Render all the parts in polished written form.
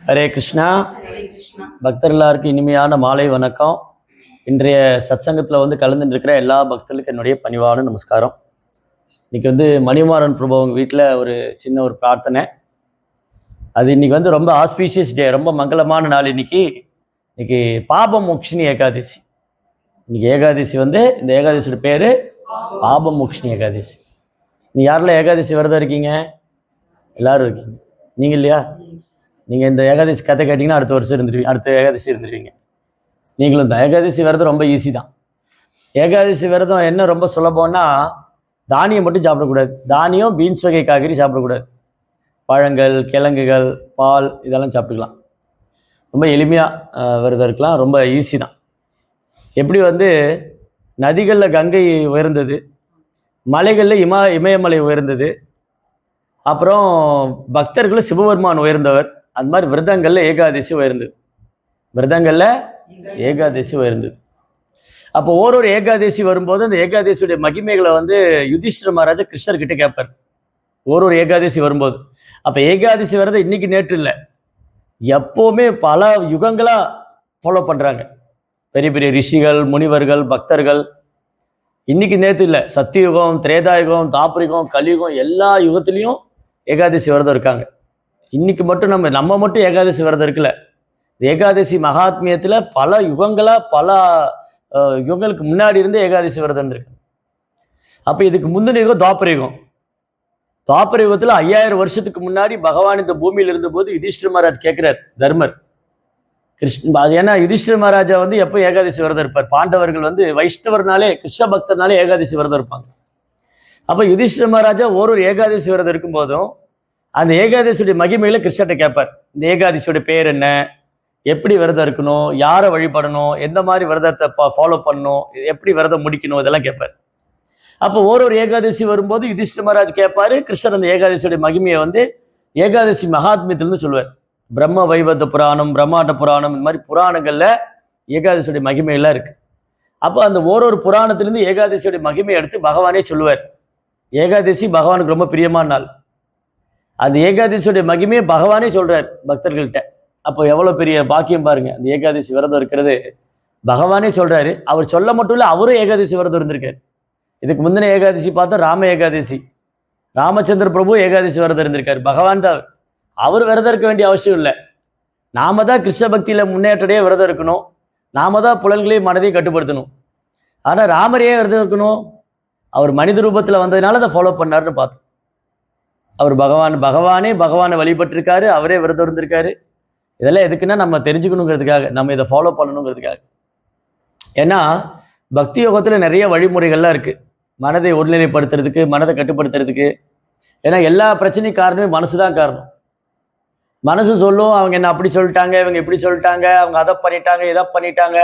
ஹரே கிருஷ்ணா. பக்தர் எல்லாருக்கும் இனிமையான மாலை வணக்கம். இன்றைய சத்சங்கத்தில் கலந்துட்டு இருக்கிற எல்லா பக்தர்களுக்கும் என்னுடைய பணிவான நமஸ்காரம். இன்னைக்கு மணிமாறன் பிரபு அவங்க வீட்டில் ஒரு சின்ன ஒரு பிரார்த்தனை. அது இன்னைக்கு ரொம்ப ஆஸ்பீஷியஸ் டே, ரொம்ப மங்களமான நாள். இன்னைக்கு பாப மோக்ஷினி ஏகாதசி. இன்னைக்கு ஏகாதசி இந்த ஏகாதசியோட பேர் பாப மோக்ஷினி ஏகாதசி. நீ யாரெல்லாம் ஏகாதசி விரதம் இருக்கீங்க? எல்லாரும் இருக்கீங்க. நீங்கள் இல்லையா? நீங்கள் இந்த ஏகாதசி கதை கேட்டிங்கன்னா அடுத்த வருஷம் இருந்துருவீங்க, அடுத்த ஏகாதசி இருந்துருவீங்க. நீங்களும் தான். ஏகாதசி விரதம் ரொம்ப ஈஸி தான். ஏகாதசி விரதம் என்ன ரொம்ப சுலபம்னா, தானியம் மட்டும் சாப்பிடக்கூடாது. தானியம், பீன்ஸ் வகை காய்கறி சாப்பிடக்கூடாது. பழங்கள், கிழங்குகள், பால் இதெல்லாம் சாப்பிட்டுக்கலாம். ரொம்ப எளிமையாக விரதம் இருக்கலாம், ரொம்ப ஈஸி தான். எப்படி நதிகளில் கங்கை உயர்ந்தது, மலைகளில் இமயமலை உயர்ந்தது, அப்புறம் பக்தர்கள் சிவபெருமான் உயர்ந்தவர், அது மாதிரி விரதங்களில் ஏகாதசி உயர்ந்தது. அப்போ ஒரு ஏகாதசி வரும்போது அந்த ஏகாதசியுடைய மகிமைகளை யுதிஷ்டிர மகாராஜா கிருஷ்ணர்கிட்ட கேட்பார். ஒரு ஏகாதசி வரும்போது. அப்போ ஏகாதசி விரதம் இன்னைக்கு நேற்று இல்லை, எப்போவுமே பல யுகங்களாக ஃபாலோ பண்ணுறாங்க பெரிய பெரிய ரிஷிகள், முனிவர்கள், பக்தர்கள். இன்னைக்கு நேற்று இல்லை, சத்தியுகம், திரேதாயுகம், தாபரிகம், கலியுகம் எல்லா யுகத்திலையும் ஏகாதசி விரதம் இருக்காங்க. இன்னைக்கு மட்டும் நம்ம மட்டும் ஏகாதசி விரதம் இருக்குல்ல. ஏகாதசி மகாத்மியத்தில் பல யுகங்களாக பல யுகங்களுக்கு முன்னாடி இருந்து ஏகாதசி விரதம் இருந்திருக்கு. அப்போ இதுக்கு முந்தின யுகம் துவாபர யுகத்தில் 5000 வருஷத்துக்கு முன்னாடி பகவான் இந்த பூமியில் இருந்தபோது யுதிஷ்டிர மகாராஜ் கேட்கிறார் தர்மர் ஏன்னா யுதிஷ்டிர மகாராஜா எப்போ ஏகாதசி விரதம் இருப்பார். பாண்டவர்கள் வைஷ்ணவர்னாலே, கிருஷ்ண பக்தர்னாலே ஏகாதசி விரதம் இருப்பாங்க. அப்போ யுதிஷ்டிர மகாராஜா ஒரு ஏகாதசி விரதம் இருக்கும்போதும் அந்த ஏகாதசியுடைய மகிமையில கிருஷ்ணர்கிட்ட கேட்பார். இந்த ஏகாதசியோட பேர் என்ன, எப்படி விரதம் இருக்கணும், யாரை வழிபடணும், எந்த மாதிரி விரதத்தை ஃபாலோ பண்ணணும், எப்படி விரதம் முடிக்கணும், இதெல்லாம் கேட்பார். அப்போ ஒரு ஏகாதசி வரும்போது யுதிஷ்டிர மகாராஜ் கேட்பாரு. கிருஷ்ணர் அந்த ஏகாதசியோட மகிமையை ஏகாதசி மகாத்மியத்திலிருந்து சொல்லுவார். பிரம்ம வைவத்த புராணம், பிரம்மாண்ட புராணம், இந்த மாதிரி புராணங்கள்ல ஏகாதசியோட மகிமையெல்லாம் இருக்கு. அப்போ அந்த ஒரு புராணத்திலிருந்து ஏகாதசியோட மகிமையை எடுத்து பகவானே சொல்லுவார். ஏகாதசி பகவானுக்கு ரொம்ப பிரியமான நாள். அந்த ஏகாதசியோட மகிமையை பகவானே சொல்றார் பக்தர்கள்ட்ட. அப்போ எவ்வளோ பெரிய பாக்கியம் பாருங்க. அந்த ஏகாதசி விரதம் இருக்கிறது பகவானே சொல்றாரு. அவர் சொல்ல மட்டும் இல்லை, அவரும் ஏகாதசி விரதம் இருந்திருக்காரு. இதுக்கு முந்தின ஏகாதசி பார்த்தா ராம ஏகாதசி, ராமச்சந்திர பிரபு ஏகாதசி விரதம் இருந்திருக்காரு. பகவான் தான் அவர் விரதம் இருக்க வேண்டிய அவசியம் இல்லை. நாம தான் கிருஷ்ண பக்தியில முன்னேற்றடைய விரதம் இருக்கணும். நாம தான் புலன்களையும் மனதையும் கட்டுப்படுத்தணும். ஆனால் ராமரையே விரதம் இருக்கணும். அவர் மனித ரூபத்தில் வந்ததுனால அதை ஃபாலோ பண்ணாருன்னு பார்த்தோம். அவர் பகவானை வழிபட்டிருக்காரு, அவரே விரதம் இருந்திருக்காரு. இதெல்லாம் எதுக்குன்னா நம்ம தெரிஞ்சுக்கணுங்கிறதுக்காக, நம்ம இதை ஃபாலோ பண்ணணுங்கிறதுக்காக. ஏன்னா பக்தி யோகத்தில் நிறைய வழிமுறைகள்லாம் இருக்குது மனதை ஒருநிலைப்படுத்துறதுக்கு, மனதை கட்டுப்படுத்துறதுக்கு. ஏன்னா எல்லா பிரச்சனையும் காரணமே மனசு தான் காரணம். மனசு சொல்லும், அவங்க என்ன அப்படி சொல்லிட்டாங்க, இவங்க இப்படி சொல்லிட்டாங்க, அவங்க அதை பண்ணிட்டாங்க, இதை பண்ணிட்டாங்க.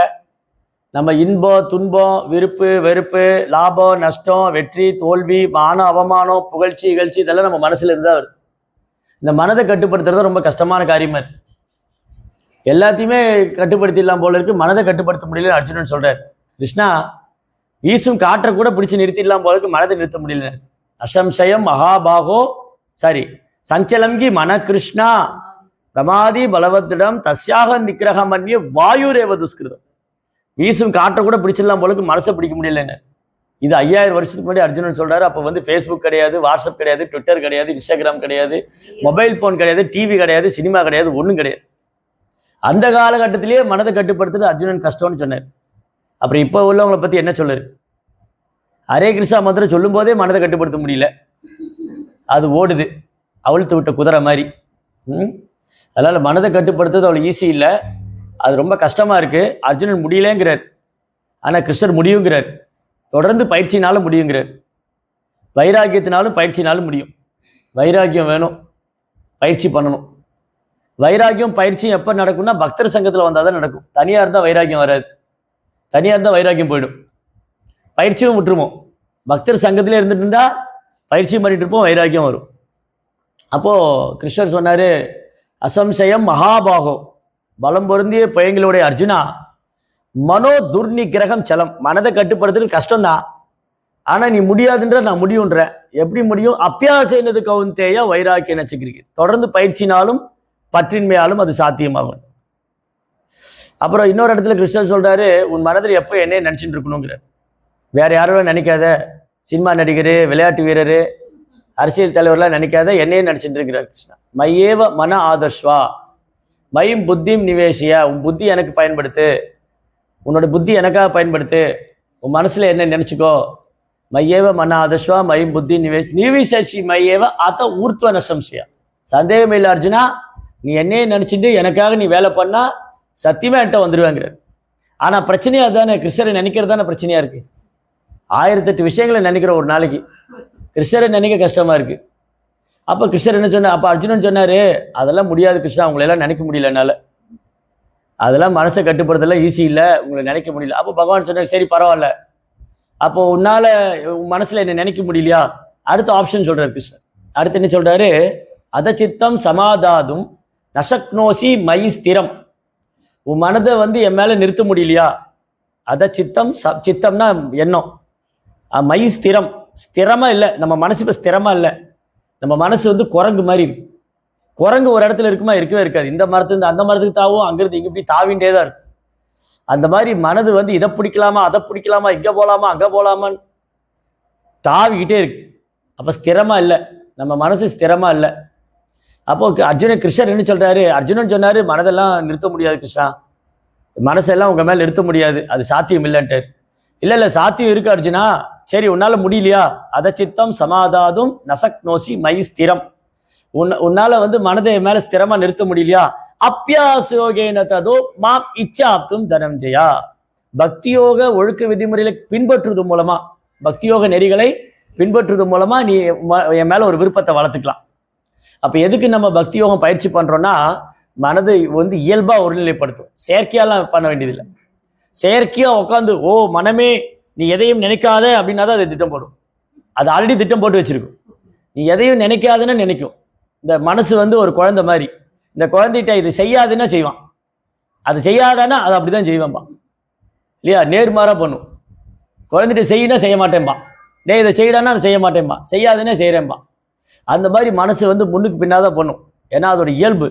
நம்ம இன்பம், துன்பம், விருப்பு, வெறுப்பு, லாபம், நஷ்டம், வெற்றி, தோல்வி, மானம், அவமானம், புகழ்ச்சி, இகழ்ச்சி, இதெல்லாம் நம்ம மனசுல இருந்தா வருது. இந்த மனதை கட்டுப்படுத்துறது ரொம்ப கஷ்டமான காரியமா இருக்கு. எல்லாத்தையுமே கட்டுப்படுத்திடலாம் போல இருக்கு, மனதை கட்டுப்படுத்த முடியல. அர்ஜுனன் சொல்றாரு, கிருஷ்ணா வீசும் காற்றை கூட பிடிச்சு நிறுத்திடலாம் போல இருக்கு, மனதை நிறுத்த முடியல. அசம்சயம் மகாபாகோ சஞ்சலம்கி மன கிருஷ்ணா பிரமாதி பலவத்திடம் தஸ்யாக நிக்கிரகம் அந்நிய வாயுரேவ துஷ்கிருதம். வீசும் காற்றை கூட பிடிச்சிடலாம் போலுக்கு மனசை பிடிக்க முடியலன்னு. இது 5000 வருஷத்துக்கு முன்னாடி அர்ஜுனன் சொல்றாரு. அப்போ ஃபேஸ்புக் கிடையாது, வாட்ஸ்அப் கிடையாது, ட்விட்டர் கிடையாது, இன்ஸ்டாகிராம் கிடையாது, மொபைல் ஃபோன் கிடையாது, டிவி கிடையாது, சினிமா கிடையாது, ஒன்றும் கிடையாது. அந்த காலகட்டத்திலேயே மனதை கட்டுப்படுத்துறது அர்ஜுனன் கஷ்டம்னு சொன்னார். அப்புறம் இப்போ உள்ளவங்களை பற்றி என்ன சொல்லுரு? ஹரே கிருஷ்ணா மந்திரம் சொல்லும் போதே மனதை கட்டுப்படுத்த முடியல, அது ஓடுது அவிழ்த்து விட்ட குதிரை மாதிரி. அதனால மனதை கட்டுப்படுத்துறது அவ்வளோ ஈஸி இல்லை, அது ரொம்ப கஷ்டமா இருக்கு. அர்ஜுனன் முடியலங்கிறார், ஆனால் கிருஷ்ணர் முடியுங்கிறார். தொடர்ந்து பயிற்சினாலும் முடியுங்கிறார். வைராக்கியத்தினாலும் பயிற்சினாலும் முடியும். வைராக்கியம் வேணும், பயிற்சி பண்ணணும். வைராக்கியம் பயிற்சியும் எப்போ நடக்கும்னா பக்தர் சங்கத்தில் வந்தால் தான் நடக்கும். தனியாக இருந்தால் வைராக்கியம் வராது, தனியாக இருந்தால் வைராக்கியம் போயிடும், பயிற்சியும் விட்டுருவோம். பக்தர் சங்கத்திலே இருந்துட்டு இருந்தா பயிற்சியும் பண்ணிட்டு இருப்போம், வைராக்கியம் வரும். அப்போ கிருஷ்ணர் சொன்னாரு, அசம்சயம் மகாபாகோ பலம் பொருந்திய பயங்களுடைய அர்ஜுனா, மனோ துர்நிகிரகம் சலம். மனதை கட்டுப்படுத்துறது கஷ்டம்தான், ஆனா நீ முடியாதுன்ற நான் முடியுன்ற. எப்படி முடியும்? அப்பியாசைனது கவுந்தேய வைராக்கிய நச்சுக்கிறீங்க. தொடர்ந்து பயிற்சினாலும் பற்றின்மையாலும் அது சாத்தியமாகும். அப்புறம் இன்னொரு இடத்துல கிருஷ்ணர் சொல்றாரு, உன் மனதில் எப்போ என்னையே நினைச்சிட்டு இருக்கணுங்கிறார். வேற யாரும் நினைக்காத, சினிமா நடிகர், விளையாட்டு வீரர், அரசியல் தலைவர்லாம் நினைக்காத, என்னையே நினைச்சிட்டு இருக்கிறார் கிருஷ்ணா. மையேவ மன ஆதர்ஷ்வா மையும் புத்தியும் நிவேசியா, உன் புத்தி எனக்கு பயன்படுத்து, உன்னோட புத்தி எனக்காக பயன்படுத்து, உன் மனசுல என்ன நினைச்சுக்கோ. மையேவ மன ஆதர்ஷ்வா மையும் புத்தி நிவிசேஷி மையேவ அத்த ஊர்த்துவ நசம்சியா. சந்தேகம் இல்லை அர்ஜுனா, நீ என்னையே நினைச்சிட்டு எனக்காக நீ வேலை பண்ணா சத்தியமா என்கிட்ட வந்துடுவேங்கிறார். ஆனா பிரச்சனையா தானே, கிருஷ்ணரை நினைக்கிறது தானே பிரச்சனையா இருக்கு. 1008 விஷயங்களை நினைக்கிற ஒரு நாளைக்கு, கிருஷ்ணரை நினைக்க கஷ்டமா இருக்கு. அப்ப கிருஷ்ணர் என்ன சொன்னார், அப்ப அர்ஜுனன் சொன்னாரு, அதெல்லாம் முடியாது கிருஷ்ணா, உங்களை எல்லாம் நினைக்க முடியல என்னால, அதெல்லாம் மனசை கட்டுப்படுறதெல்லாம் ஈஸி இல்லை, உங்களை நினைக்க முடியல. அப்போ பகவான் சொன்னார், சரி பரவாயில்ல, அப்போ உன்னால மனசுல என்ன நினைக்க முடியலையா, அடுத்த ஆப்ஷன் சொல்றாரு கிருஷ்ணர். அடுத்து என்ன சொல்றாரு, அதச்சித்தம் சமாதாதும் நசக்னோசி மயி ஸ்திரம், உன் மனதை என் மேல நிறுத்த முடியலையா. அதச்சித்தம் சித்தம்னா எண்ணம், மயி ஸ்திரம், ஸ்திரமா இல்லை நம்ம மனசு. இப்போ ஸ்திரமா இல்லை, நம்ம மனசு குரங்கு மாதிரி இருக்கு. குரங்கு ஒரு இடத்துல இருக்குமா, இருக்கவே இருக்காது. இந்த மரத்துலேருந்து அந்த மரத்துக்கு தாவும், அங்கிருந்து இங்கே இப்படி தாவிண்டே தான் இருக்கும். அந்த மாதிரி மனது இதை பிடிக்கலாமா அதை பிடிக்கலாமா, இங்கே போகலாமா அங்கே போகலாமான்னு தாவிக்கிட்டே இருக்கு. அப்போ ஸ்திரமா இல்லை, நம்ம மனசு ஸ்திரமா இல்லை. அப்போ கிருஷ்ணர் என்ன சொல்றாரு, அர்ஜுனன் சொன்னாரு, மனதெல்லாம் நிறுத்த முடியாது கிருஷ்ணா, மனசெல்லாம் உங்க மேல நிறுத்த முடியாது, அது சாத்தியம் இல்லைன்ட்டார். இல்லை சாத்தியம் இருக்கு அர்ஜுனா. சரி உன்னால முடியலையா, அதச்சித்தம் சமாதாதும் நசக்னோசி மயி ஸ்திரம், உன்னால மனதை மேல ஸ்திரமா நிறுத்த முடியலையா. அப்பியாசோகேன ததோ மாம் இச்சாப்தும் தனஞ்சயா, பக்தியோக ஒழுக்க விதிமுறைகளை பின்பற்றுவது மூலமா, பக்தியோக நெறிகளை பின்பற்றுவது மூலமா நீ என் மேல ஒரு விருப்பத்தை வளர்த்துக்கலாம். அப்ப எதுக்கு நம்ம பக்தி யோகம் பயிற்சி பண்றோம்னா, மனதை இயல்பா ஒருநிலைப்படுத்தும். செயற்கையாலாம் பண்ண வேண்டியதில்லை. செயற்கையா உட்காந்து ஓ மனமே நீ எதையும் நினைக்காத அப்படின்னா தான் அது திட்டம் போடும். அது ஆல்ரெடி திட்டம் போட்டு வச்சிருக்கும். நீ எதையும் நினைக்காதுன்னு நினைக்கும். இந்த மனசு ஒரு குழந்தை மாதிரி, இந்த குழந்தைகிட்ட இது செய்யாதுன்னா செய்வான், அது செய்யாதானா அது அப்படிதான் செய்வான்பா இல்லையா. நேர்மாறா பண்ணும். குழந்தைகிட்ட செய்யினா செய்ய மாட்டேன்பா, டே இதை செய்யடானா அதை செய்ய மாட்டேன்பா, செய்யாதுன்னா செய்கிறேன்பா. அந்த மாதிரி மனசு முன்னுக்கு பின்னாதான் பண்ணும். ஏன்னா அதோட இயல்பு.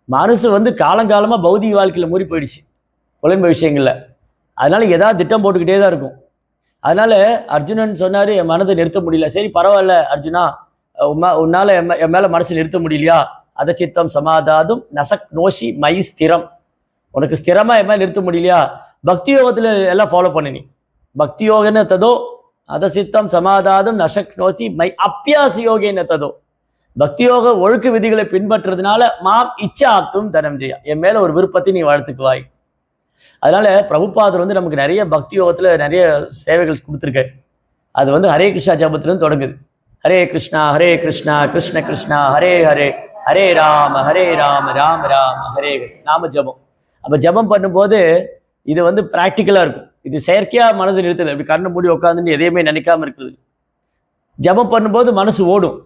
மனசு காலங்காலமாக பௌதிக வாழ்க்கையில் மூறி போயிடுச்சு புலன்ப விஷயங்கள்ல. அதனால ஏதாவது திட்டம் போட்டுக்கிட்டே தான் இருக்கும். அதனால அர்ஜுனன் சொன்னாரு, என் மனதை நிறுத்த முடியல. சரி பரவாயில்ல அர்ஜுனா, உன்னால என் மேல மனசு நிறுத்த முடியலையா. அதச்சித்தம் சமாதாதும் நசக் நோஷி மயி ஸ்திரம், உனக்கு ஸ்திரமா என் மேல நிறுத்த முடியலையா. பக்தி யோகத்துல எல்லாம் ஃபாலோ பண்ணு நீ. பக்தி யோகன்னு ததோ அதசித்தம் சமாதாதும் நசக் நோசி மை அப்பியாச யோகேன்னு ததோ, பக்தி யோக ஒழுக்க விதிகளை பின்பற்றுறதுனால மாம் இச்சாப்தும் தனஞ்சயா, என் மேல ஒரு விருப்பத்தை நீ வளர்த்துக்குவாய். அதனால பிரபுபாதர் நமக்கு நிறைய பக்தி யோகத்துல நிறைய சேவைகள் கொடுத்துருக்காரு. அது ஹரே கிருஷ்ணா ஜபத்திலிருந்து தொடங்குது. ஹரே கிருஷ்ணா கிருஷ்ண கிருஷ்ணா ஹரே ஹரே, ஹரே ராம ராம ராம ஹரே ஹரே, நாம ஜபம். அப்ப ஜபம் பண்ணும்போது இது பிராக்டிக்கலா இருக்கும். இது செயற்கையா மனசு நிறுத்தல, இப்படி கண்ணை மூடி உட்காந்துன்னு எதையுமே நினைக்காம இருக்கிறது. ஜபம் பண்ணும்போது மனசு ஓடும்.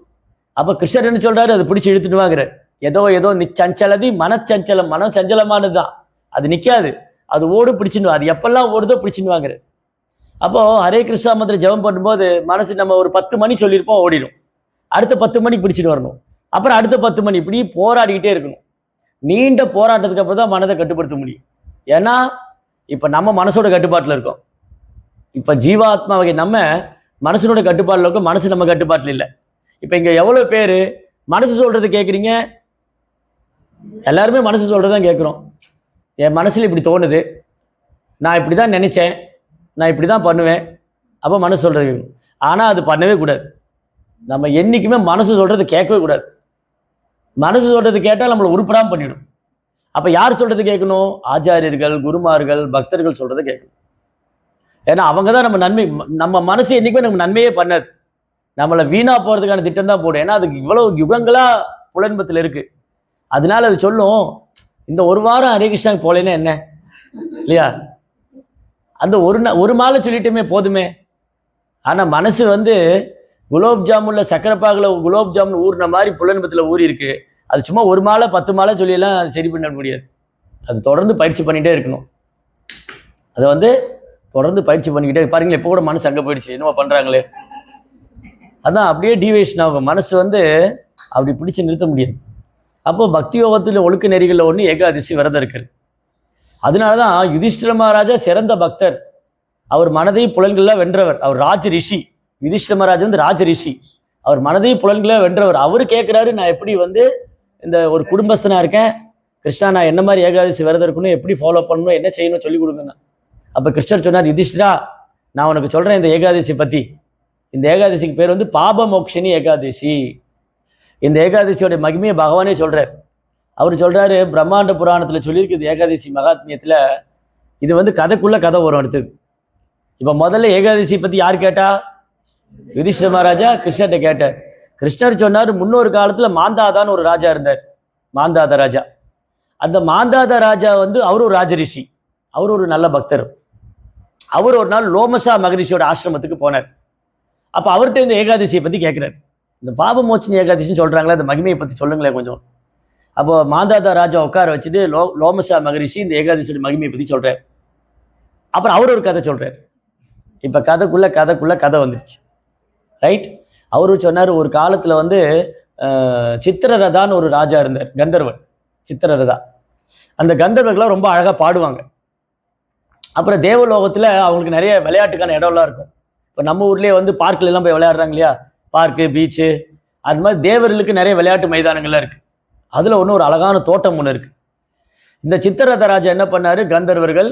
அப்ப கிருஷ்ணர் என்ன சொல்றாரு, அது பிடிச்சி இழுத்துட்டு வாங்குறாரு. ஏதோ சஞ்சலதி மனச்சஞ்சலம், மனம் சஞ்சலமானது தான், அது நிக்காது, அது ஓடும் பிடிச்சின்னு, அது எப்பெல்லாம் ஓடுதோ பிடிச்சின்னு வாங்குறாரு. அப்போ ஹரே கிருஷ்ணா மந்திர ஜபம் பண்ணும்போது மனசு நம்ம ஒரு 10 மணி சொல்லியிருப்போம், ஓடிடும். அடுத்த 10 மணிக்கு பிடிச்சிட்டு வரணும், அப்புறம் அடுத்த 10 மணி, இப்படி போராடிக்கிட்டே இருக்கணும். நீண்ட போராட்டத்துக்கு அப்புறம் தான் மனதை கட்டுப்படுத்த முடியும். ஏன்னா இப்ப நம்ம மனசோட கட்டுப்பாட்டுல இருக்கோம். இப்ப ஜீவாத்மா வகை நம்ம மனசனோட கட்டுப்பாட்டுல இருக்கோம், மனசு நம்ம கட்டுப்பாட்டுல இல்லை. இப்ப இங்க எவ்வளவு பேரு மனசு சொல்றது கேட்குறீங்க? எல்லாருமே மனசு சொல்றதான் கேட்குறோம். என் மனசுல இப்படி தோணுது, நான் இப்படிதான் நினைச்சேன், நான் இப்படிதான் பண்ணுவேன், அப்ப மனசு சொல்றது கேட்கணும். ஆனா அது பண்ணவே கூடாது. நம்ம என்னைக்குமே மனசு சொல்றது கேட்கவே கூடாது. மனசு சொல்றது கேட்டால் நம்மளை உருப்படாம பண்ணிடும். அப்ப யார் சொல்றது கேட்கணும்? ஆச்சாரியர்கள், குருமார்கள், பக்தர்கள் சொல்றதை கேட்கணும். ஏன்னா அவங்க தான் நம்ம நன்மை. நம்ம மனசு என்னைக்குமே நம்ம நன்மையே பண்ணாது, நம்மளை வீணா போறதுக்கான திட்டம் தான் போடும். ஏன்னா அதுக்கு இவ்வளவு யுகங்களா புலன்பத்தில் இருக்கு. அதனால அது சொல்லும், இந்த ஒரு வாரம் ஹரே கிருஷ்ணாக்கு போலேன்னா என்ன இல்லையா, அந்த ஒரு மாலை சொல்லிட்டுமே போதுமே. ஆனா மனசு குலோப் ஜாமுன்ல சக்கரைப்பாகுல குலோப் ஜாமுன் ஊறின மாதிரி புலன்பத்தில் ஊறி இருக்கு. அது சும்மா ஒரு மாலை 10 மாலை சொல்லியெல்லாம் அது சரி பண்ண முடியாது. அது தொடர்ந்து பயிற்சி பண்ணிகிட்டே இருக்கணும். அதை தொடர்ந்து பயிற்சி பண்ணிக்கிட்டே பாருங்களேன். இப்போ கூட மனசு அங்கே போயிடுச்சு, என்னவோ பண்ணுறாங்களே, அதான் அப்படியே டிவேஷன் ஆகும். மனசு அப்படி பிடிச்சி நிறுத்த முடியாது. அப்போ பக்தி யோகத்தில் ஒழுக்க நெறிகளில் ஒன்று ஏகாதசி விரதம் இருக்கிறது. அதனால தான் யுதிஷ்டிர மகாராஜா சிறந்த பக்தர். அவர் மனதை புலன்களில் வென்றவர். அவர் ராஜ ரிஷி. யுதிஷ்டிர மகாராஜா வந்து ராஜ ரிஷி. அவர் மனதை புலன்களில் வென்றவர். அவரு கேட்குறாரு, நான் எப்படி வந்து இந்த ஒரு குடும்பஸ்தனா இருக்கேன், கிருஷ்ணா நான் என்ன மாதிரி ஏகாதசி விரதம் இருக்கணும், எப்படி ஃபாலோ பண்ணணும், என்ன செய்யணும் சொல்லி கொடுங்க. அப்போ கிருஷ்ணர் சொன்னார், யுதிஷ்டிரா நான் உனக்கு சொல்கிறேன் இந்த ஏகாதசி பற்றி. இந்த ஏகாதசிக்கு பேர் வந்து பாப மோக்ஷினி ஏகாதசி. இந்த ஏகாதசியோட மகிமையை பகவானே சொல்கிறார். அவர் சொல்கிறாரு, பிரம்மாண்ட புராணத்தில் சொல்லியிருக்குது ஏகாதசி மகாத்மியத்தில். இது வந்து கதைக்குள்ளே கதை வரும் அடுத்தது. இப்போ முதல்ல ஏகாதசி பற்றி யார் கேட்டா? யுதிஷ்டிர மகாராஜா கிருஷ்ணர்கிட்ட கேட்டார். கிருஷ்ணர் சொன்னார், முன்னொரு காலத்தில் மாந்தாதான்னு ஒரு ராஜா இருந்தார், மாந்தாத ராஜா. அந்த மாந்தாத ராஜா வந்து அவர் ஒரு ராஜரிஷி, அவர் ஒரு நல்ல பக்தர். அவர் ஒரு நாள் லோமசா மகரிஷியோட ஆசிரமத்துக்கு போனார். அப்போ அவர்கிட்ட இந்த ஏகாதசியை பற்றி கேட்குறாரு. இந்த பாபமோச்சினி ஏகாதசின்னு சொல்கிறாங்களே, அந்த மகிமையை பற்றி சொல்லுங்களேன் கொஞ்சம். அப்போ மாந்தாதா ராஜா உட்கார வச்சுட்டு லோமசா மகரிஷி இந்த ஏகாதசியோட மகிமையை பற்றி சொல்கிறார். அப்புறம் அவர் ஒரு கதை சொல்கிறார். இப்போ கதைக்குள்ளே கதை வந்துருச்சு, ரைட்? அவரு சொன்னார், ஒரு காலத்தில் வந்து சித்திரரதான்னு ஒரு ராஜா இருந்தார், கந்தர்வன் சித்திரரதா. அந்த கந்தர்வர்கள்லாம் ரொம்ப அழகாக பாடுவாங்க. அப்புறம் தேவலோகத்தில் அவங்களுக்கு நிறைய விளையாட்டுக்கான இடம்லாம் இருக்கும். இப்போ நம்ம ஊர்லேயே வந்து பார்க்கில் எல்லாம் போய் விளையாடுறாங்க இல்லையா, பார்க்கு பீச்சு, அது மாதிரி தேவர்களுக்கு நிறைய விளையாட்டு மைதானங்கள்லாம் இருக்குது. அதில் ஒரு அழகான தோட்டம் ஒன்று இருக்குது. இந்த சித்திரரத ராஜா என்ன பண்ணார், கந்தர்வர்கள்,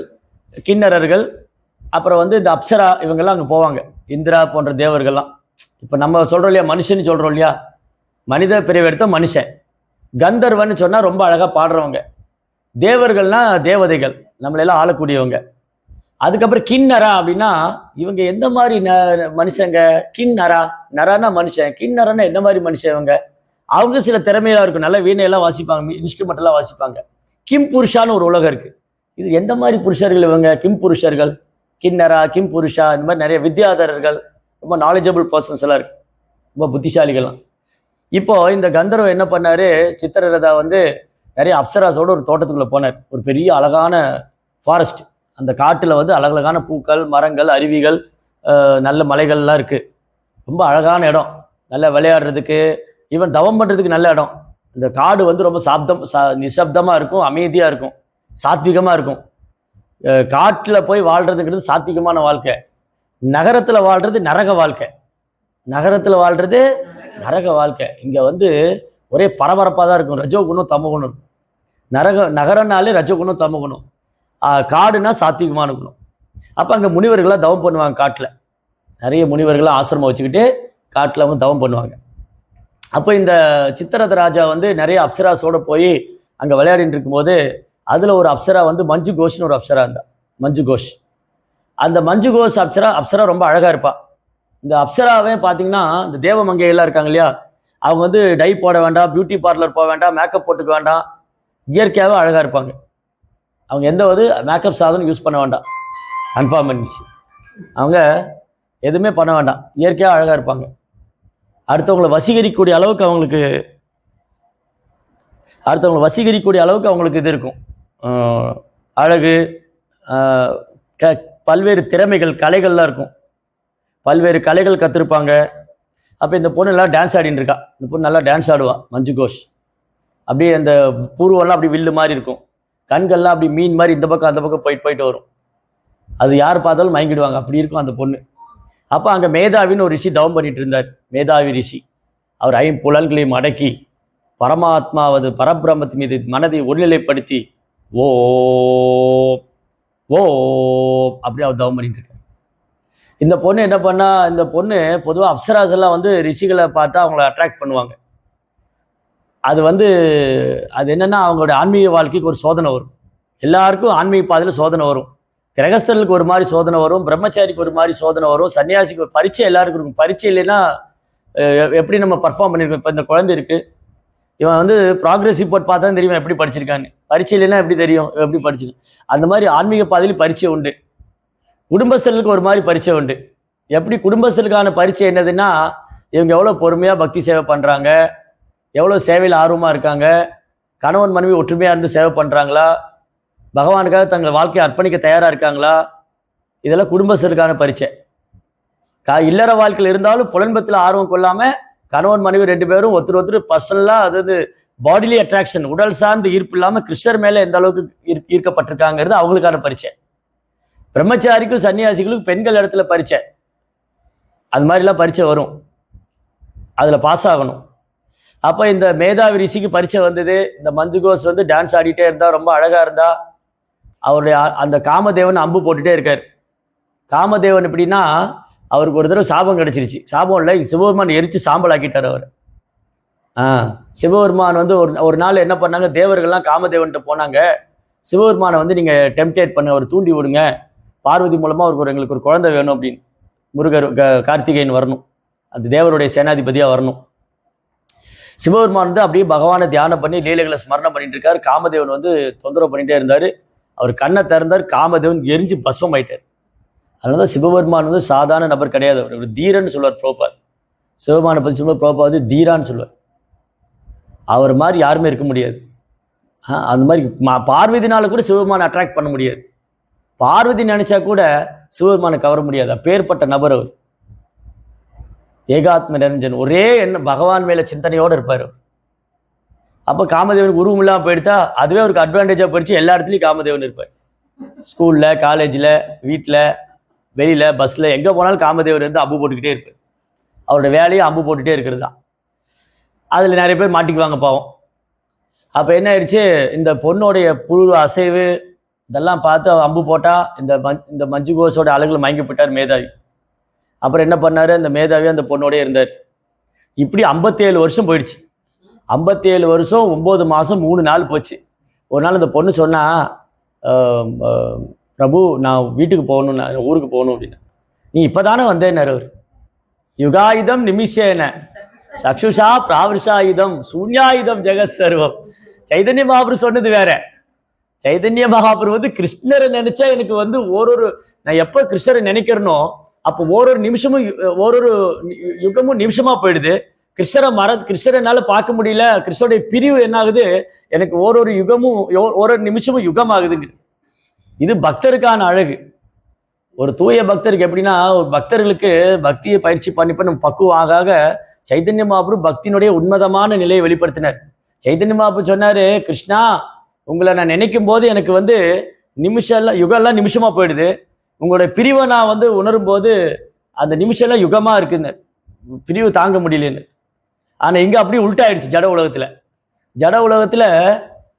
கிண்ணறர்கள், அப்புறம் வந்து இந்த அப்சரா இவங்கெல்லாம் அங்கே போவாங்க, இந்திரா போன்ற தேவர்கள்லாம். இப்போ நம்ம சொல்கிறோம் இல்லையா, மனுஷன்னு சொல்கிறோம் இல்லையா, மனித பிரிவு எடுத்த மனுஷன். கந்தர்வன்னு சொன்னால் ரொம்ப அழகாக பாடுறவங்க. தேவர்கள்னா தேவதைகள், நம்மளெல்லாம் ஆளக்கூடியவங்க. அதுக்கப்புறம் கிண்ணரா அப்படின்னா இவங்க எந்த மாதிரி மனுஷங்க? கிண்ணரா, நரானா மனுஷன், கிண்ணரன்னா என்ன மாதிரி மனுஷன் இவங்க? அவங்க சில திறமையெல்லாம் இருக்கும், நல்ல வீணையெல்லாம் வாசிப்பாங்க, இன்ஸ்ட்ருமெண்ட்டெல்லாம் வாசிப்பாங்க. கிம் புருஷான்னு ஒரு உலகம் இருக்குது. இது எந்த மாதிரி புருஷர்கள் இவங்க? கிம் புருஷர்கள், கிண்ணரா, கிம் புருஷா, இந்த மாதிரி நிறைய வித்யாதரர்கள், ரொம்ப நாலேஜபிள் பர்சன்ஸ் எல்லாம் இருக்கு, ரொம்ப புத்திசாலிகள்லாம். இப்போ இந்த கந்தர்வன் என்ன பண்ணாரு, சித்திரரதா வந்து நிறைய அப்சராஸோட ஒரு தோட்டத்துக்குள்ளே போனார். ஒரு பெரிய அழகான ஃபாரஸ்ட், அந்த காட்டில் வந்து அழகழகான பூக்கள், மரங்கள், அருவிகள், நல்ல மலைகள்லாம் இருக்குது. ரொம்ப அழகான இடம், நல்லா விளையாடுறதுக்கு, ஈவன் தவம் பண்ணுறதுக்கு நல்ல இடம். இந்த காடு வந்து ரொம்ப நிசப்தமாக இருக்கும், அமைதியாக இருக்கும், சாத்விகமாக இருக்கும். காட்டில் போய் வாழ்கிறதுங்கிறது சாத்விகமான வாழ்க்கை. நகரத்தில் வாழ்கிறது நரக வாழ்க்கை. நகரத்தில் வாழ்கிறது நரக வாழ்க்கை. இங்கே வந்து ஒரே பரபரப்பாக தான் இருக்கும், ரஜோகுணம் தமகுணம். நகரனாலே ரஜோகுணம் தமகுணம், காடுனா சாத்விகமான குணம். அப்போ அங்கே முனிவர்களாக தவம் பண்ணுவாங்க. காட்டில் நிறைய முனிவர்களாக ஆசிரமம் வச்சுக்கிட்டு காட்டில் வந்து தவம் பண்ணுவாங்க. அப்போ இந்த சித்திரரத ராஜா வந்து நிறைய அப்சராஸோடு போய் அங்கே விளையாடிட்டு இருக்கும்போது அதில் ஒரு அப்சரா வந்து மஞ்சு கோஷ்னு ஒரு அப்சரா இருந்தா, மஞ்சு கோஷ். அந்த மஞ்சு கோஷ் அப்சரா ரொம்ப அழகாக இருப்பாள். இந்த அப்சராவே பார்த்தீங்கன்னா இந்த தேவமங்கையெல்லாம் இருக்காங்க இல்லையா, அவங்க வந்து டை போட வேண்டாம், பியூட்டி பார்லர் போக வேண்டாம், மேக்கப் போட்டுக்க வேண்டாம், இயற்கையாகவே அழகாக இருப்பாங்க. அவங்க எந்த ஒரு மேக்கப் சாதனம் யூஸ் பண்ண வேண்டாம், கன்ஃபார்ம் பண்ணிச்சு. அவங்க எதுவுமே பண்ண வேண்டாம், இயற்கையாக அழகாக இருப்பாங்க. அடுத்தவங்களை வசீகரிக்கக்கூடிய அளவுக்கு அவங்களுக்கு இது இருக்கும், அழகு, பல்வேறு திறமைகள், கலைகள்லாம் இருக்கும், பல்வேறு கலைகள் கற்றுருப்பாங்க. அப்போ இந்த பொண்ணு எல்லாம் டான்ஸ் ஆடின்னு இருக்கா. இந்த பொண்ணு நல்லா டான்ஸ் ஆடுவா, மஞ்சு கோஷ். அப்படியே அந்த பூர்வம்லாம் அப்படி வில்லு மாதிரி இருக்கும், கண்கள்லாம் அப்படி மீன் மாதிரி இந்த பக்கம் அந்த பக்கம் போயிட்டு வரும். அது யார் பார்த்தாலும் மயங்கிடுவாங்க, அப்படி இருக்கும் அந்த பொண்ணு. அப்போ அங்கே மேதாவின்னு ஒரு ரிஷி தவம் பண்ணிட்டு இருந்தார், மேதாவி ரிஷி. அவர் ஐம்புலன்களையும் அடக்கி பரமாத்மாவது பரபிரமத்து மீது மனதை ஒருநிலைப்படுத்தி ஓ ஓ அப்படி அவர் தவம் பண்ணிட்டு இருக்கார். இந்த பொண்ணு என்ன பண்ணா, இந்த பொண்ணு பொதுவாக அப்சராஸ் எல்லாம் வந்து ரிஷிகளை பார்த்தா அவங்கள அட்ராக்ட் பண்ணுவாங்க. அது என்னன்னா அவங்களோட ஆன்மீக வாழ்க்கைக்கு ஒரு சோதனை வரும். எல்லாருக்கும் ஆன்மீக பாதையில் சோதனை வரும். கிரகஸ்தர்களுக்கு ஒரு மாதிரி சோதனை வரும், பிரம்மச்சாரிக்கு ஒரு மாதிரி சோதனை வரும், சன்னியாசிக்கு ஒரு பரீட்சை எல்லாருக்கும் இருக்கும். பரீட்சை இல்லைன்னா எப்படி நம்ம பர்ஃபார்ம் பண்ணியிருக்கோம். இப்போ இந்த குழந்தை இருக்குது, இவன் வந்து ப்ராக்ரஸ் ரிப்போர்ட் பார்த்தா தெரியும் எப்படி படிச்சிருக்கான்னு. பரீட்சை இல்லைன்னா எப்படி தெரியும் எப்படி படிச்சிருக்கேன். அந்த மாதிரி ஆன்மீக பாதையில் பரீட்சை உண்டு. குடும்பஸ்தர்களுக்கு ஒரு மாதிரி பரீட்சை உண்டு. எப்படி குடும்பஸ்தர்களுக்கான பரீட்சை என்னதுன்னா, இவங்க எவ்வளோ பொறுமையாக பக்தி சேவை பண்ணுறாங்க, எவ்வளோ சேவையில் ஆர்வமாக இருக்காங்க, கணவன் மனைவி ஒற்றுமையாக இருந்து சேவை பண்ணுறாங்களா, பகவானுக்காக தங்கள் வாழ்க்கையை அர்ப்பணிக்க தயாராக இருக்காங்களா, இதெல்லாம் குடும்பஸ்தருக்கான பரீட்சை. இல்லற வாழ்க்கையில் இருந்தாலும் புலன்பத்தில் ஆர்வம் கொள்ளாமல் கணவன் மனைவி 2 பேரும் ஒருத்தர் பர்சனலாக, அதாவது பாடிலி அட்ராக்ஷன், உடல் சார்ந்த ஈர்ப்பு இல்லாமல் கிருஷ்ணர் மேலே எந்த அளவுக்கு ஈர்க்கப்பட்டிருக்காங்கிறது அவங்களுக்கான பரீட்சை. பிரம்மச்சாரிக்கும் சன்னியாசிகளுக்கும் பெண்கள் இடத்துல பரீட்சை. அது மாதிரிலாம் பரீட்சை வரும், அதில் பாஸ் ஆகணும். அப்போ இந்த மேதாவி ரிஷிக்கு பரீட்சை வந்தது. இந்த மஞ்சு கோஷ் வந்து டான்ஸ் ஆடிட்டே இருந்தா, ரொம்ப அழகாக இருந்தா. அவருடைய அந்த காமதேவன் அம்பு போட்டுகிட்டே இருக்கார். காமதேவன் எப்படின்னா, அவருக்கு ஒரு தடவை சாபம் கிடச்சிருச்சு. சாபம் இல்லை, சிவபெருமான் எரித்து சாம்பல் ஆக்கிட்டார் அவர். சிவபெருமான் வந்து ஒரு நாள் என்ன பண்ணாங்க, தேவர்கள்லாம் காமதேவன்கிட்ட போனாங்க. சிவபெருமானை வந்து நீங்கள் டெம்ப்டேட் பண்ண, அவர் தூண்டி விடுங்க, பார்வதி மூலமாக அவருக்கு எங்களுக்கு ஒரு குழந்தை வேணும் அப்படின்னு. முருகர் கார்த்திகேயன் வரணும், அந்த தேவருடைய சேனாதிபதியாக வரணும். சிவபெருமான் வந்து அப்படியே பகவானை தியானம் பண்ணி லீலைகளை ஸ்மரணம் பண்ணிட்டு இருக்காரு. காமதேவன் வந்து தொந்தரவு பண்ணிகிட்டே இருந்தார். அவர் கண்ணை திறந்தார், காமதேவன் எரிஞ்சு பஸ்மம் ஆயிட்டார். அதனால தான் சிவபெருமான் வந்து சாதாரண நபர் கிடையாது, அவர் தீரன்னு சொல்லுவார் ப்ரோபாத். சிவபெருமானை பற்றி சொல்லுவார் ப்ரோபாத் வந்து தீரான்னு சொல்லுவார். அவர் மாதிரி யாருமே இருக்க முடியாது. அந்த மாதிரி பார்வதினால கூட சிவபெருமானை அட்ராக்ட் பண்ண முடியாது. பார்வதி நினைச்சா கூட சிவபெருமானை கவர முடியாது, அப்பேற்பட்ட நபர் அவர். ஏகாத்ம நிரஞ்சன், ஒரே என்ன பகவான் மேல சிந்தனையோடு இருப்பார். அப்போ காமதேவனுக்கு உருவம் இல்லாமல் போயிடுத்தா அதுவே அவருக்கு அட்வான்டேஜாக போயிடுச்சு. எல்லா இடத்துலையும் காமதேவன் இருப்பார். ஸ்கூலில், காலேஜில், வீட்டில், வெளியில், பஸ்ஸில், எங்கே போனாலும் காமதேவர் இருந்து அம்பு போட்டுக்கிட்டே இருப்பார். அவரோட வேலையை அம்பு போட்டுகிட்டே இருக்கிறது தான். அதில் நிறைய பேர் மாட்டிக்குவாங்க பாவம். அப்போ என்ன ஆயிடுச்சு, இந்த பொண்ணுடைய புழு அசைவு இதெல்லாம் பார்த்து அம்பு போட்டால் இந்த மஞ்சு கோஷோட அழகில் மயங்கி போட்டார் மேதாவி. அப்புறம் என்ன பண்ணார், அந்த மேதாவி அந்த பொண்ணோடய இருந்தார். இப்படி 57 வருஷம் போயிடுச்சு. 57 வருஷம் 9 மாதம் 3 நாள் போச்சு. ஒரு நாள் அந்த பொண்ணு சொன்னா, பிரபு நான் வீட்டுக்கு போகணும், நான் ஊருக்கு போகணும் அப்படின்னு. நீ இப்போ தானே வந்தேன்னாரு அவர். யுகாயுதம் நிமிஷேன சக்ஷுஷா பிராவிருஷாயுதம் சூன்யாயுதம் ஜெகத் சர்வம். சைதன்ய மகாபுரு சொன்னது வேற. சைதன்ய மகாபுரு வந்து கிருஷ்ணரை நினைச்சா எனக்கு வந்து நான் எப்போ கிருஷ்ணரை நினைக்கிறனோ அப்போ ஒரு நிமிஷமும் ஒரு யுகமும் நிமிஷமா போயிடுது. கிருஷ்ணரனால பார்க்க முடியல. கிருஷ்ணருடைய பிரிவு என்ன ஆகுது, எனக்கு ஒரு யுகமும் ஒரு நிமிஷமும் யுகம் ஆகுதுங்க. இது பக்தருக்கான அழகு. ஒரு தூய பக்தருக்கு எப்படின்னா, ஒரு பக்தர்களுக்கு பக்தியை பயிற்சி பண்ணி பக்குவம் ஆக சைதன்ய மகாபுரு பக்தியினுடைய உன்னதமான நிலையை வெளிப்படுத்தினார். சைதன்ய மகாபுரு சொன்னாரு, கிருஷ்ணா உங்களை நான் நினைக்கும் போது எனக்கு வந்து யுகம்லாம் நிமிஷமா போயிடுது. உங்களுடைய பிரிவை நான் வந்து உணரும் போது அந்த நிமிஷம் எல்லாம் யுகமா இருக்குன்னு, பிரிவு தாங்க முடியலன்னு. ஆனா இங்க அப்படி உள்டாயிடுச்சு. ஜட உலகத்துல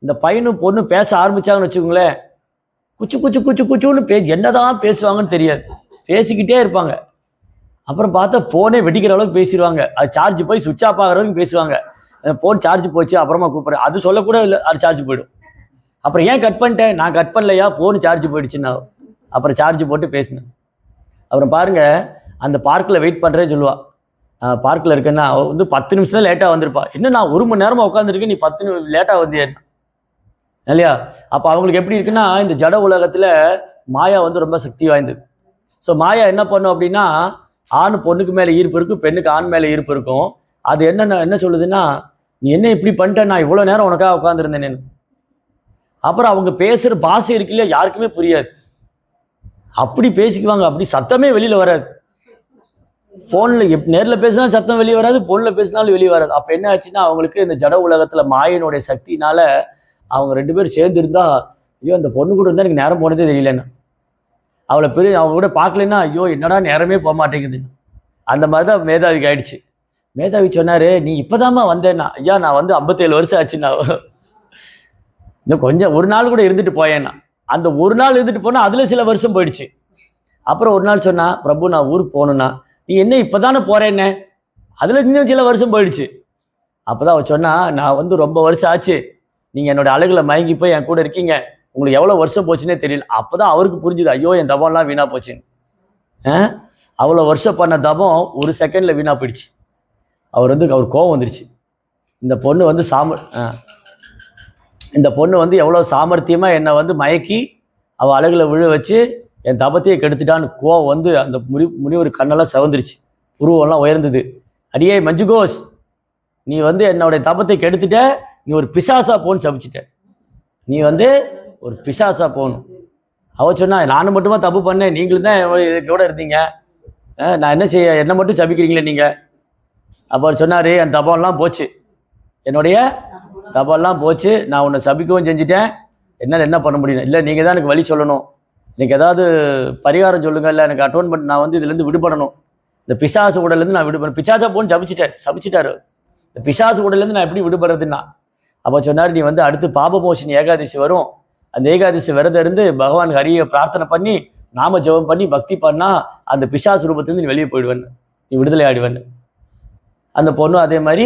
இந்த பையனும் பொண்ணு பேச ஆரம்பிச்சாங்கன்னு வச்சுக்கோங்களேன், குச்சு குச்சு குச்சு குச்சுன்னு என்னதான் பேசுவாங்கன்னு தெரியாது, பேசிக்கிட்டே இருப்பாங்க. அப்புறம் பார்த்தா போனே வெடிக்கிற அளவுக்கு பேசிடுவாங்க. அது சார்ஜ் போய் சுவிட்ச் ஆஃப் ஆகிற அளவுக்கு பேசுவாங்க. போன் சார்ஜ் போச்சு அப்புறமா கூப்பிட்றேன், அது சொல்லக்கூட இல்லை, அது சார்ஜ் போயிடும். அப்புறம் ஏன் கட் பண்ணிட்டேன், நான் கட் பண்ணலையா, ஃபோன் சார்ஜ் போயிடுச்சுன்னா. அப்புறம் சார்ஜ் போட்டு பேசினேன். அப்புறம் பாருங்க, அந்த பார்க்கில் வெயிட் பண்ணுறேன்னு சொல்லுவாள். பார்க்கில் இருக்குன்னா வந்து 10 நிமிஷம் தான் லேட்டாக வந்திருப்பா. என்ன நான் 1 மணி நேரமாக உட்காந்துருக்கேன், நீ 10 நிமிஷம் லேட்டாக வந்தியேன்னா இல்லையா? அப்போ அவங்களுக்கு எப்படி இருக்குன்னா, இந்த ஜட உலகத்தில் மாயா வந்து ரொம்ப சக்தி வாய்ந்தது. ஸோ மாயா என்ன பண்ணும் அப்படின்னா, ஆண் பொண்ணுக்கு மேலே ஈர்ப்பு இருக்கும், பெண்ணுக்கு ஆண் மேலே ஈர்ப்பு இருக்கும். அது என்ன சொல்லுதுன்னா, நீ என்ன இப்படி பண்ணிட்ட, நான் இவ்வளோ நேரம் உனக்காக உட்காந்துருந்தேன். அப்புறம் அவங்க பேசுகிற பாஷை இருக்கு இல்லையா, யாருக்குமே புரியாது. அப்படி பேசிக்குவாங்க, அப்படி சத்தமே வெளியில் வராது. ஃபோனில் நேரில் பேசினா சத்தம் வெளியே வராது, ஃபோனில் பேசினாலும் வெளியே வராது. அப்போ என்ன ஆச்சுன்னா, அவங்களுக்கு இந்த ஜட உலகத்தில் மாயினுடைய சக்தினால அவங்க 2 பேரும் சேர்ந்து இருந்தா, ஐயோ அந்த பொண்ணு கூட இருந்தால் எனக்கு நேரம் போனதே தெரியலன்னா, அவங்க கூட பார்க்கலன்னா ஐயோ என்னடா நேரமே போக மாட்டேங்குதுன்னு. அந்த மாதிரி தான் மேதாவிக்கு ஆயிடுச்சு. மேதாவி சொன்னார், நீ இப்போதாம்மா வந்தேன்னா, ஐயா நான் வந்து 57 வருஷம் ஆச்சுன்னா, இன்னும் கொஞ்சம் ஒரு நாள் கூட இருந்துட்டு போயேன்னா. அந்த ஒரு நாள் இருந்துட்டு போனால் அதில் சில வருஷம் போயிடுச்சு. அப்புறம் ஒரு நாள் சொன்னா, பிரபு நான் ஊருக்கு போகணுன்னா, நீ என்ன இப்போதானே போகிறேன்னே, அதில் இன்னும் சில வருஷம் போயிடுச்சு. அப்போ தான் அவள் சொன்னா, நான் வந்து ரொம்ப வருஷம் ஆச்சு, நீங்கள் என்னோட அழகில் மயங்கி போய் என் கூட இருக்கீங்க, உங்களுக்கு எவ்வளோ வருஷம் போச்சுன்னே தெரியல. அப்போ தான் அவருக்கு புரிஞ்சுது, ஐயோ என் தபம்லாம் வீணாக போச்சுன்னு. அவ்வளோ வருஷம் பண்ண தபம் ஒரு செகண்டில் வீணாக போயிடுச்சு. அவர் கோவம் வந்துருச்சு. இந்த பொண்ணு வந்து எவ்வளோ சாமர்த்தியமாக என்னை வந்து மயக்கி அவள் அழகில் விழ வச்சு என் தபத்தையே கெடுத்துட்டான்னு கோவம் வந்து அந்த முனிவர் கண்ணெல்லாம் செவந்துருச்சு, உருவம்லாம் உயர்ந்தது. அடியே மஞ்சு கோஷ், நீ வந்து என்னுடைய தபத்தை கெடுத்துட்ட, நீ ஒரு பிசாசா போன்னு சபிச்சிட்ட, நீ வந்து ஒரு பிசாசா போகணும். அவ சொன்னா, நானும் மட்டுமா தப்பு பண்ணேன், நீங்களும் தான் கூட இருந்தீங்க, நான் என்ன செய்ய, என்ன மட்டும் சபிக்கிறீங்களே நீங்கள், அப்போ அவர் சொன்னார், என் தபம்லாம் போச்சு, என்னுடைய தபம்லாம் போச்சு, நான் உன்னை சபிக்கவும் செஞ்சுட்டேன், என்னால் என்ன பண்ண முடியும்? இல்லை நீங்கள் தான் எனக்கு வழி சொல்லணும், எனக்கு ஏதாவது பரிகாரம் சொல்லுங்கள், இல்லை எனக்கு அட்டோன்மெண்ட், நான் வந்து இதுலேருந்து விடுபடணும், இந்த பிசாசு உடலேருந்து நான் விடுபட, பிசாசா போன்னு சபிச்சிட்டாரு. இந்த பிசாசு உடலேருந்து நான் எப்படி விடுபடுறதுன்னா, அப்போ சொன்னார், நீ வந்து அடுத்து பாபமோஷினி ஏகாதசி வரும், அந்த ஏகாதசி விரதம் இருந்து பகவான் ஹரியை பிரார்த்தனை பண்ணி நாம ஜெபம் பண்ணி பக்தி பண்ணா அந்த பிசாசு ரூபத்திலிருந்து நீ வெளியே போயிடுவேன்னு, நீ விடுதலை ஆயிடுவேன்னு. அந்த பொண்ணு அதே மாதிரி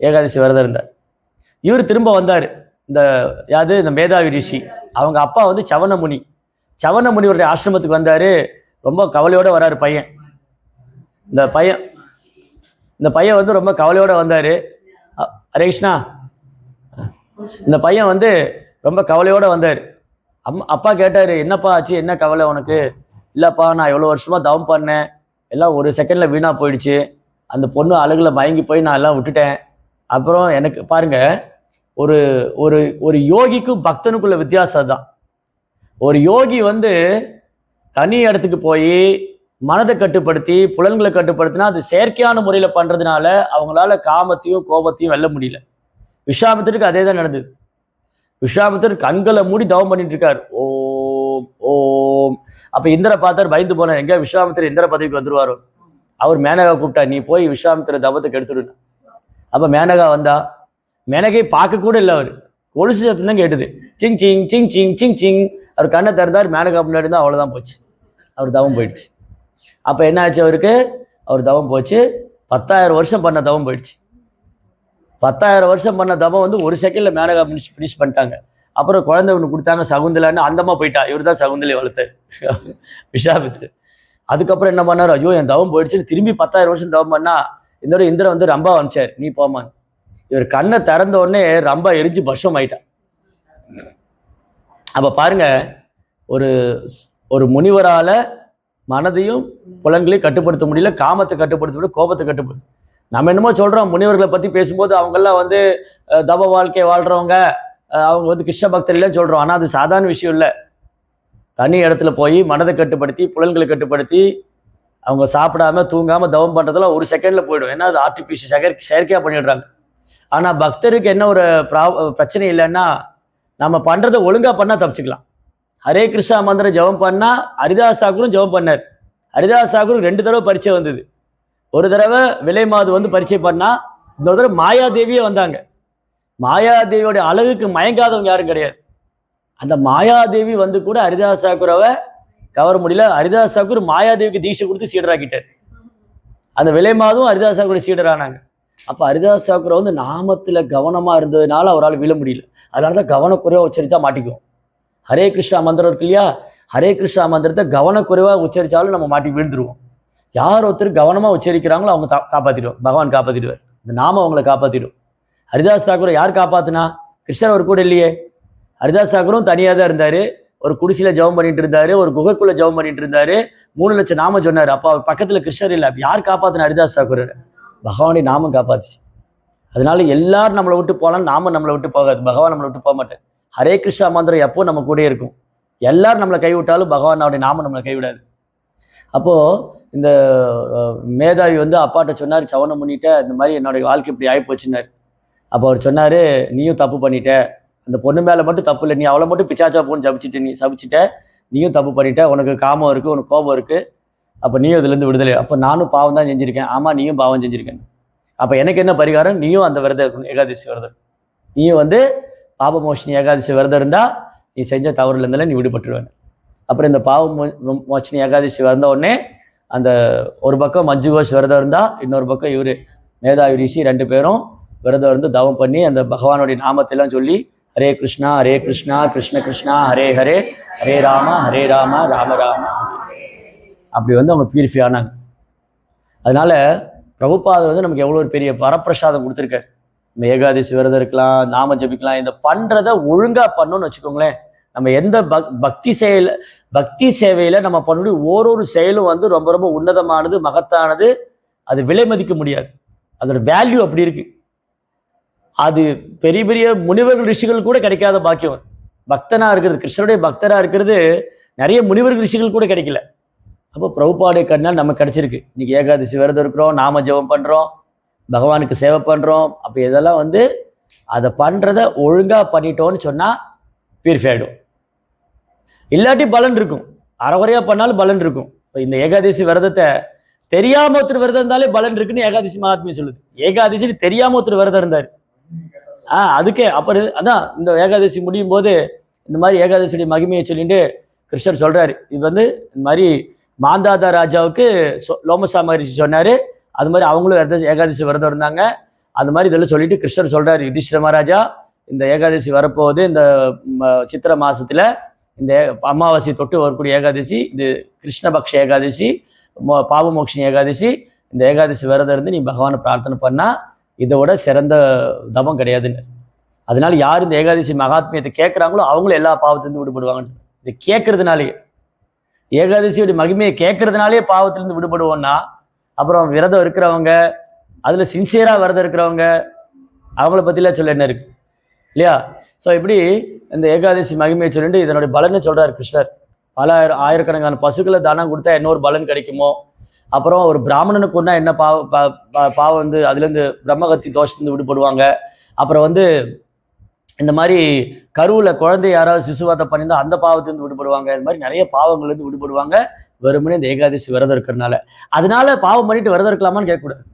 ஏகாதசி விரதம் இருந்தார். இவர் திரும்ப வந்தார், இந்த மேதாவி ரிஷி, அவங்க அப்பா வந்து சவணமுனி, சவணமுனிவருடைய ஆசிரமத்துக்கு வந்தார். ரொம்ப கவலையோடு வராரு பையன். இந்த பையன் வந்து ரொம்ப கவலையோடு வந்தார். ஹரே கிருஷ்ணா. இந்த பையன் வந்து ரொம்ப கவலையோடு வந்தார். அப்பா கேட்டார், என்னப்பா ஆச்சு, என்ன கவலை உனக்கு? இல்லைப்பா, நான் எவ்வளோ வருஷமாக தவம் பண்ணேன், எல்லாம் ஒரு செகண்டில் வீணாக போயிடுச்சு, அந்த பொண்ணு அழகில் மயங்கி போய் நான் எல்லாம் விட்டுட்டேன். அப்புறம் எனக்கு பாருங்க, ஒரு ஒரு ஒரு யோகிக்கும் பக்தனுக்குள்ள வித்தியாசம் தான். ஒரு யோகி வந்து தனி இடத்துக்கு போய் மனதை கட்டுப்படுத்தி புலன்களை கட்டுப்படுத்தினா அது செயற்கையான முறையில் பண்ணுறதுனால அவங்களால காமத்தையும் கோபத்தையும் வெல்ல முடியல. விஸ்வாமித்திரருக்கு அதே தான் நடந்தது. விஸ்வாமித்திரர் கண்களை மூடி தவம் பண்ணிட்டு இருக்கார், ஓம் ஓம். அப்ப இந்திர பார்த்தார், பயந்து போனார், எங்க விஸ்வாமித்திரர் இந்திர பதவிக்கு வந்துருவாரோ. அவர் மேனகா கூப்பிட்டா, நீ போய் விஸ்வாமித்திர தவத்துக்கு எடுத்துடு. அப்ப மேனகா வந்தா, மேனகை பார்க்க கூட இல்லை, அவர் கொலுசு சத்தம் தான் கேட்டுது, சிங் சிங் சிங் சிங் சிங் சிங். அவர் கண்ணை திறந்தார், மேனகா முன்னாடி இருந்தால் அவ்வளோதான் போச்சு, அவர் தவம் போயிடுச்சு. அப்போ என்ன ஆச்சு அவருக்கு? அவர் தவம் போச்சு, 10,000 வருஷம் பண்ண தவம் போயிடுச்சு. 10,000 வருஷம் பண்ண தவம் வந்து ஒரு செகண்ட்ல மேனகா ஃபினிஷ் பண்ணிட்டாங்க. அப்புறம் குழந்தை ஒன்று கொடுத்தாங்க, சகுந்தலான்னு, அந்தமா போயிட்டா. இவர் தான் சகுந்தலை வளர்த்தார் விஸ்வாமித்திரர். அதுக்கப்புறம் என்ன பண்ணார், ஐயோ என் தவம் போயிடுச்சுன்னு திரும்பி 10,000 வருஷம் தவம் பண்ணா, இந்த இந்திரன் வந்து ரம்பா அனுப்பிச்சார், நீ போமான். இவர் கண்ணை திறந்த உடனே ரம்பா எரிஞ்சு பஸ்வம் ஆயிட்டான். அப்ப பாருங்க, ஒரு ஒரு முனிவரால மனதையும் புலன்களையும் கட்டுப்படுத்த முடியல, காமத்தை கட்டுப்படுத்த முடியல, கோபத்தை கட்டுப்படுத்த. நம்ம என்னமோ சொல்றோம், முனிவர்களை பத்தி பேசும்போது அவங்கெல்லாம் வந்து தப வாழ்க்கை வாழ்றவங்க, அவங்க வந்து கிருஷ்ண பக்தர் இல்லைன்னு சொல்றோம். ஆனா அது சாதாரண விஷயம் இல்லை. தனி இடத்துல போய் மனதை கட்டுப்படுத்தி புலன்களை கட்டுப்படுத்தி அவங்க சாப்பிடாம தூங்காம தவம் பண்றதுல ஒரு செகண்ட்ல போயிடும். ஏன்னா அது ஆர்டிபிஷியல் செயற்கையா பண்ணிடுறாங்க. ஆனா பக்தருக்கு என்ன ஒரு பிரச்சனை இல்லைன்னா, நம்ம பண்றதை ஒழுங்கா பண்ணா தப்பிச்சுக்கலாம். ஹரே கிருஷ்ணா மந்திரம் ஜெபம் பண்ணா ஹரிதாஸ் தாக்கூரும் ஜெபம் பண்ணார். ஹரிதாஸ் தாக்கூர் 2 தடவை பரீட்சை வந்தது. ஒரு தடவை விலை மாது வந்து பரீட்சை பண்ணா, இன்னொரு தடவை மாயாதேவியே வந்தாங்க. மாயாதேவியோட அழகுக்கு மயங்காதவங்க யாரும் கிடையாது. அந்த மாயாதேவி வந்து கூட ஹரிதாஸ் தாக்கூரை கவர முடியல. ஹரிதாஸ் தாக்கூர் மாயாதேவிக்கு தீட்சை கொடுத்து சீடராக்கிட்டார். அந்த விலை மாதும் ஹரிதாஸ் தாக்கூர் சீடரானாங்க. அப்போ ஹரிதாஸ் தாக்கூர் வந்து நாமத்தில் கவனமாக இருந்ததுனால அவரால் விழ முடியல. அதனால தான் கவனக்குறைவாக உச்சரித்தா மாட்டிக்குவோம். ஹரே கிருஷ்ணா மந்திரம் இருக்கு இல்லையா, ஹரே கிருஷ்ணா மந்திரத்தை கவனக்குறைவாக உச்சரித்தாலும் நம்ம மாட்டி விழுந்துருவோம். யார் ஒருத்தர் கவனமாக உச்சரிக்கிறாங்களோ அவங்க காப்பாற்றிடுவோம், பகவான் காப்பாற்றிடுவார். இந்த நாம அவங்களை காப்பாற்றிடும். ஹரிதாஸ் தாக்கூரை யார் காப்பாற்றினா? கிருஷ்ணர் ஒரு கூட இல்லையே. ஹரிதாஸ் தாக்கூரும் தனியாக தான் இருந்தார். ஒரு குடிசையில் ஜெபம் பண்ணிட்டு இருந்தாரு, ஒரு குகைக்குள்ள ஜெபம் பண்ணிட்டு இருந்தாரு. 3 லட்சம் நாமம் சொன்னார். அப்போ பக்கத்தில் கிருஷ்ணர் இல்லை. யார் காப்பாற்றின ஹரிதாஸ் தாக்கூர்? பகவானை நாமம் காப்பாச்சு. அதனால எல்லாரும் நம்மளை விட்டு போகலாம், நாம நம்மளை விட்டு போகாது, பகவான் நம்மளை விட்டு போக மாட்டேன். ஹரே கிருஷ்ணா மந்திரம் எப்போ நம்ம கூட இருக்கும். எல்லாரும் நம்மளை கைவிட்டாலும் பகவான் அவருடைய நாமம் நம்மளை கைவிடாது. அப்போ இந்த மேதாவி வந்து அப்பாட்ட சொன்னார், சவணம் பண்ணிட்ட, இந்த மாதிரி என்னுடைய வாழ்க்கை இப்படி ஆகிப்போச்சுன்னார். அப்போ அவர் சொன்னார், நீயும் தப்பு பண்ணிட்ட, அந்த பொண்ணு மேலே மட்டும் தப்பு இல்லை, நீ அவளை மட்டும் பிச்சாச்சா போன்னு சபிச்சிட்ட, நீயும் தப்பு பண்ணிட்ட, உனக்கு காமம் இருக்குது, உனக்கு கோபம் இருக்குது, அப்போ நீயும் இதுலேருந்து விடுதலை. அப்போ நானும் பாவம் தான் செஞ்சுருக்கேன். ஆமாம், நீயும் பாவம் செஞ்சுருக்கேன். அப்போ எனக்கு என்ன பரிகாரம்? நீயும் அந்த விரதம் இருக்கணும், ஏகாதசி விரதம். நீயும் வந்து பாபமோஷினி ஏகாதசி விரதம் இருந்தால் நீ செஞ்ச தவறுலேருந்தாலும் நீ விடுபட்டுருவேன். அப்புறம் இந்த பாவமோஷினி ஏகாதசி வந்த உடனே அந்த ஒரு பக்கம் மஞ்சு கோஷ் விரதம் இருந்தால், இன்னொரு பக்கம் இவர் மேதாவி ரிஷி 2 பேரும் விரதம் இருந்து தவம் பண்ணி அந்த பகவானுடைய நாமத்தையெல்லாம் சொல்லி ஹரே கிருஷ்ணா கிருஷ்ண கிருஷ்ணா ஹரே ஹரே, ஹரே ராம ராம ராம, அப்படி வந்து அவங்க பியூரிஃபை ஆனாங்க. அதனால பிரபுபாதர் வந்து நமக்கு எவ்வளோ ஒரு பெரிய வரப்பிரசாதம் கொடுத்துருக்காரு. நம்ம ஏகாதசி விரதம் இருக்கலாம், நாம ஜபிக்கலாம், இந்த பண்றதை ஒழுங்கா பண்ணணும்னு வச்சுக்கோங்களேன். நம்ம எந்த பக்தி சேவையில நம்ம பண்ணக்கூடிய ஒரு செயலும் வந்து ரொம்ப ரொம்ப உன்னதமானது, மகத்தானது. அது விலை மதிக்க முடியாது. அதோட வேல்யூ அப்படி இருக்கு. அது பெரிய பெரிய முனிவர்கள் ரிஷிகள் கூட கிடைக்காத பாக்கியம். பக்தனா இருக்கிறது, கிருஷ்ணருடைய பக்தரா இருக்கிறது நிறைய முனிவர்கள் ரிஷிகள் கூட கிடைக்கல. அப்போ பிரபுபாடைய கண்ணால் நமக்கு கிடைச்சிருக்கு. இன்னைக்கு ஏகாதசி விரதம் இருக்கிறோம், நாம ஜெபம் பண்றோம், பகவானுக்கு சேவை பண்ணுறோம். அப்போ இதெல்லாம் வந்து அதை பண்ணுறத ஒழுங்காக பண்ணிட்டோன்னு சொன்னால் பியூரிஃபை ஆகிடும். இல்லாட்டி பலன் இருக்கும், அறகுறையாக பண்ணாலும் பலன் இருக்கும். இப்போ இந்த ஏகாதசி விரதத்தை தெரியாம ஒருத்தர் விரதம் இருந்தாலே பலன் இருக்குன்னு ஏகாதசி மகாத்மியம் சொல்லுது. ஏகாதசி தெரியாம ஒருத்தர் விரதம் இருந்தார், அதுக்கே அப்புறம் அதான் இந்த ஏகாதசி முடியும் போது இந்த மாதிரி ஏகாதசியுடைய மகிமையை சொல்லிட்டு கிருஷ்ணர் சொல்றாரு. இது வந்து இந்த மாதிரி மாந்தாதா ராஜாவுக்கு லோமசா மகரிஷி சொன்னாரு. அது மாதிரி அவங்களும் ஏகாதசி விரதம் இருந்தாங்க. அது மாதிரி இதெல்லாம் சொல்லிட்டு கிருஷ்ணர் சொல்றாரு, யுதிஷ்டிர மகாராஜா இந்த ஏகாதசி வரப்போகுது, இந்த சித்திரை மாசத்துல இந்த அமாவாசை தொட்டு வரக்கூடிய ஏகாதசி, இது கிருஷ்ணபக்ஷ ஏகாதசி, பாவமோக்ஷினி ஏகாதசி. இந்த ஏகாதசி விரதம் இருந்து நீ பகவானை பிரார்த்தனை பண்ணா இதோட சிறந்த தபம் கிடையாதுன்னு. அதனால யார் இந்த ஏகாதசி மகாத்மியத்தை கேட்குறாங்களோ அவங்களும் எல்லா பாவத்திலிருந்து விடுபடுவாங்கன்னு. இதை கேட்கறதுனாலே, ஏகாதசியோடைய மகிமையை கேட்கறதுனாலே பாவத்திலிருந்து விடுபடுவோம்னா அப்புறம் விரதம் இருக்கிறவங்க, அதுல சின்சியரா விரதம் இருக்கிறவங்க, அவங்கள பத்திலாம் சொல்ல என்ன இருக்கு இல்லையா? ஸோ இப்படி இந்த ஏகாதசி மகிமையை சொல்லிட்டு இதனுடைய பலன்னு சொல்றாரு கிருஷ்ணர். பல ஆயிரக்கணக்கான பசுக்களை தானம் கொடுத்தா இன்னொரு பலன் கிடைக்குமோ, அப்புறம் ஒரு பிராமணனுக்கு ஒன்றா என்ன பாவம் வந்து அதுலேருந்து பிரம்மகத்தி தோஷத்துலேருந்து விடுபடுவாங்க. அப்புறம் வந்து இந்த மாதிரி கருவில் குழந்தை யாராவது சிசுவாத்தை பண்ணியிருந்தா அந்த பாவத்திலேருந்து விடுபடுவாங்க. இந்த மாதிரி நிறைய பாவங்கள்லேருந்து விடுபடுவாங்க வெறுமனே இந்த ஏகாதசி விரதம் இருக்கிறதுனால. அதனால பாவம் பண்ணிட்டு விரதம் இருக்கலாமான்னு கேட்கக்கூடாது.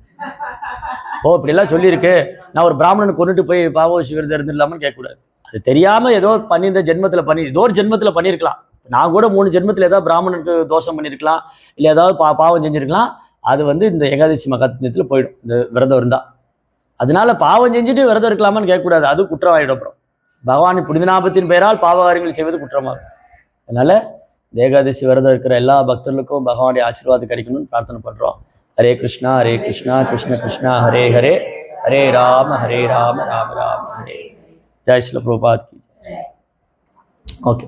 ஓ இப்படிலாம் சொல்லியிருக்கு, நான் ஒரு பிராமணனுக்கு கொண்டுட்டு போய் பாவசி விரதம் இருந்துடலாமான்னு கேட்கக்கூடாது. அது தெரியாமல் ஏதோ பண்ணியிருந்த ஜென்மத்தில் பண்ணி ஏதோ ஒரு ஜென்மத்தில் பண்ணியிருக்கலாம். நான் கூட 3 ஜென்மத்தில் ஏதாவது பிராமணனுக்கு தோஷம் பண்ணியிருக்கலாம், இல்லை ஏதாவது பாவம் செஞ்சுருக்கலாம். அது வந்து இந்த ஏகாதசி மகாத்மியத்தில் போயிடும் இந்த விரதம் இருந்தால். அதனால பாவம் செஞ்சுட்டு விரதம் இருக்கலாமான்னு கேட்கக்கூடாது, அது குற்றம் ஆகிடும். அப்புறம் பகவானின் புனித நாமத்தின் பெயரால் பாவகாரியங்கள் செய்வது குற்றமாகும். அதனால ஏகாதசி விரதம் இருக்கிற எல்லா பக்தர்களுக்கும் பகவானுடைய ஆசீர்வாதம் கிடைக்கணும்னு பிரார்த்தனை பண்ணுறோம். ஹரே கிருஷ்ணா கிருஷ்ண கிருஷ்ணா ஹரே ஹரே, ஹரே ராம ராம ராம ஹரே. ஜெய் ஸ்ரீல பிரபுபாத் கி. ஓகே.